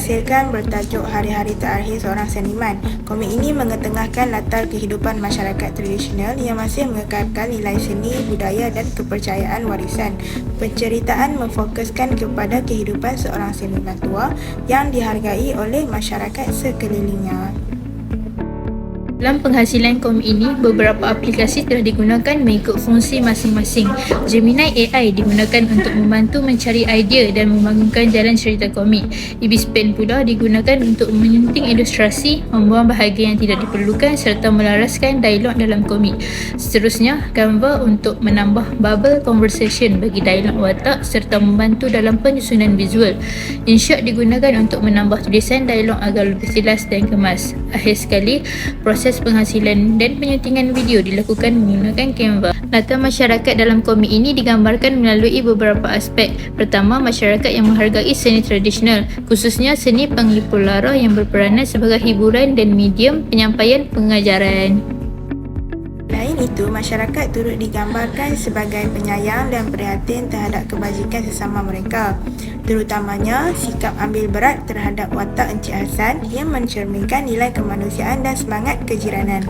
dihasilkan bertajuk Hari-Hari Terakhir Seorang Seniman. Komik ini mengetengahkan latar kehidupan masyarakat tradisional yang masih mengekalkan nilai seni, budaya dan kepercayaan warisan. Penceritaan memfokuskan kepada kehidupan seorang seniman tua yang dihargai oleh masyarakat sekelilingnya. Dalam penghasilan komik ini, beberapa aplikasi telah digunakan mengikut fungsi masing-masing. Gemini AI digunakan untuk membantu mencari idea dan membangunkan jalan cerita komik. Ibis Pen pula digunakan untuk menyunting ilustrasi, membuang bahagian yang tidak diperlukan serta melaraskan dialog dalam komik. Seterusnya, Canva untuk menambah bubble conversation bagi dialog watak serta membantu dalam penyusunan visual. InShot digunakan untuk menambah tulisan dialog agar lebih jelas dan kemas. Akhir sekali, proses penghasilan dan penyuntingan video dilakukan menggunakan Canva. Latar masyarakat dalam komik ini digambarkan melalui beberapa aspek. Pertama, masyarakat yang menghargai seni tradisional, khususnya seni penglipur lara yang berperanan sebagai hiburan dan medium penyampaian pengajaran. Selain itu, masyarakat turut digambarkan sebagai penyayang dan prihatin terhadap kebajikan sesama mereka, terutamanya sikap ambil berat terhadap watak Encik Hassan yang mencerminkan nilai kemanusiaan dan semangat kejiranan.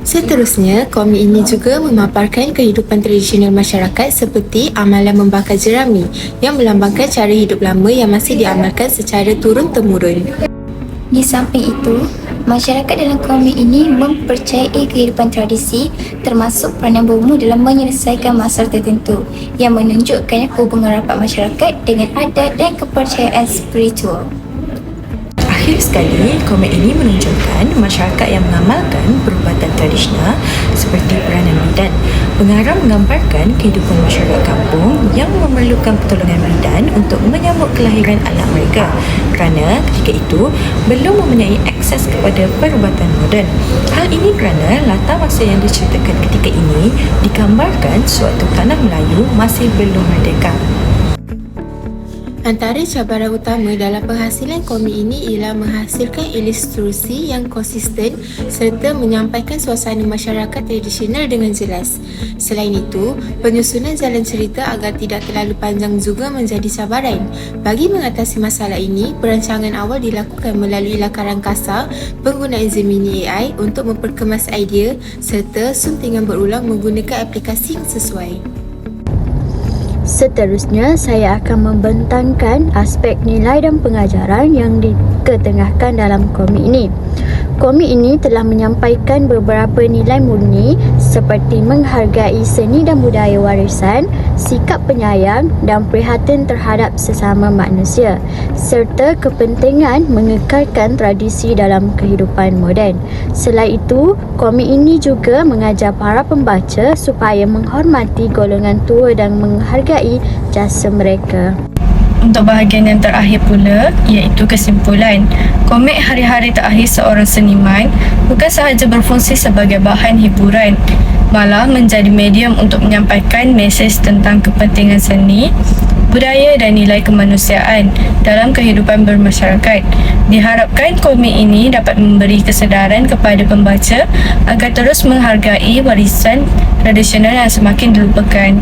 Seterusnya, komik ini juga memaparkan kehidupan tradisional masyarakat seperti amalan membakar jerami yang melambangkan cara hidup lama yang masih diamalkan secara turun-temurun. Di samping itu, masyarakat dalam komik ini mempercayai kehidupan tradisi termasuk peranan bomo dalam menyelesaikan masalah tertentu yang menunjukkan hubungan rapat masyarakat dengan adat dan kepercayaan spiritual. Akhir sekali, komik ini menunjukkan masyarakat yang mengamalkan perubatan tradisional seperti peranan bidan. Pengarang menggambarkan kehidupan masyarakat kampung yang memerlukan pertolongan bidan untuk menyambut kelahiran anak mereka kerana ketika itu belum mempunyai akses kepada perubatan moden. Hal ini kerana latar masa yang diceritakan ketika ini digambarkan sewaktu tanah Melayu masih belum merdeka. Antara cabaran utama dalam penghasilan komik ini ialah menghasilkan ilustrasi yang konsisten serta menyampaikan suasana masyarakat tradisional dengan jelas. Selain itu, penyusunan jalan cerita agar tidak terlalu panjang juga menjadi cabaran. Bagi mengatasi masalah ini, perancangan awal dilakukan melalui lakaran kasar, penggunaan Gemini AI untuk memperkemas idea serta suntingan berulang menggunakan aplikasi yang sesuai. Seterusnya, saya akan membentangkan aspek nilai dan pengajaran yang diketengahkan dalam komik ini. Komik ini telah menyampaikan beberapa nilai murni seperti menghargai seni dan budaya warisan, sikap penyayang dan prihatin terhadap sesama manusia, serta kepentingan mengekalkan tradisi dalam kehidupan moden. Selain itu, komik ini juga mengajar para pembaca supaya menghormati golongan tua dan menghargai jasa mereka. Untuk bahagian yang terakhir pula, iaitu kesimpulan. Komik Hari-Hari Terakhir Seorang Seniman bukan sahaja berfungsi sebagai bahan hiburan, malah menjadi medium untuk menyampaikan mesej tentang kepentingan seni, budaya dan nilai kemanusiaan dalam kehidupan bermasyarakat. Diharapkan komik ini dapat memberi kesedaran kepada pembaca agar terus menghargai warisan tradisional yang semakin dilupakan.